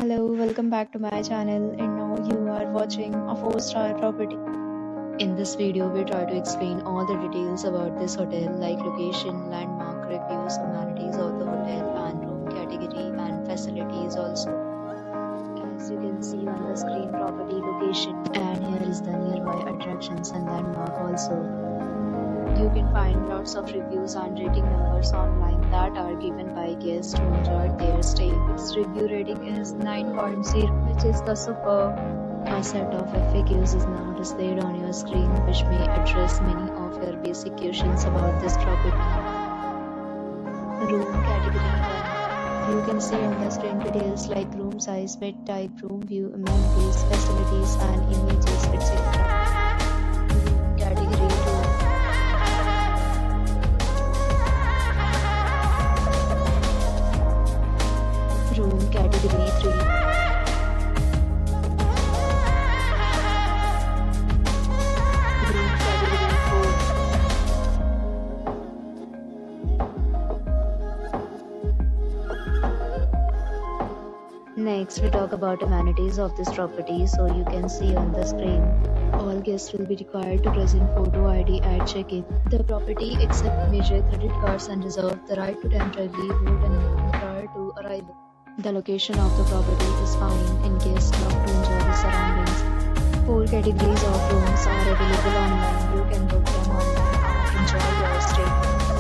Hello, welcome back to my channel, and now you are watching a 4-star property. In this video, we try to explain all the details about this hotel like location, landmark, reviews, amenities of the hotel and room category and facilities also. As you can see on the screen, property location, and here is the nearby attractions and landmark also. You can find lots of reviews and rating numbers online that are given by guests who enjoyed their stay. Its review rating is 9.0, which is the superb. A set of FAQs is now displayed on your screen, which may address many of your basic questions about this property. Room category 1. You can see on the screen details like room size, bed type, room view, amenities, facilities, and images, etc. Room category 2. Room category 3. Room category 4. Next, we talk about amenities of this property. So you can see on the screen, all guests will be required to present photo ID at check-in. The property accepts major credit cards and reserves the right to temporarily hold an amount prior to arrival. The location of the property is fine and guests love to enjoy the surroundings. 4 categories of rooms are available online. You can book them online and enjoy your stay.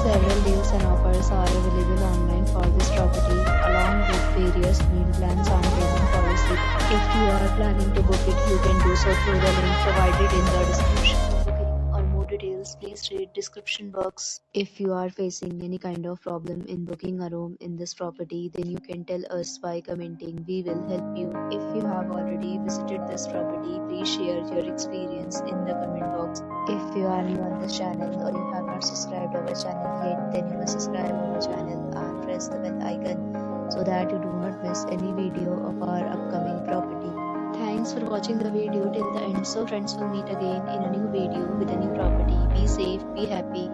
Several deals and offers are available online for this property, along with various meal plans and payment policy. If you are planning to book it, you can do so through the link provided in the description. For booking or more details, please read description box. If you are facing any kind of problem in booking a room in this property, then you can tell us by commenting. We will help you. If you have already visited this property, please share your experience in the comment box. If you are new on this channel or you have not subscribed our channel yet, then you must subscribe our channel and press the bell icon so that you do not miss any video of our upcoming property. Thanks for watching the video till the end. So friends, will meet again in a new video with a new property. Be safe, be happy.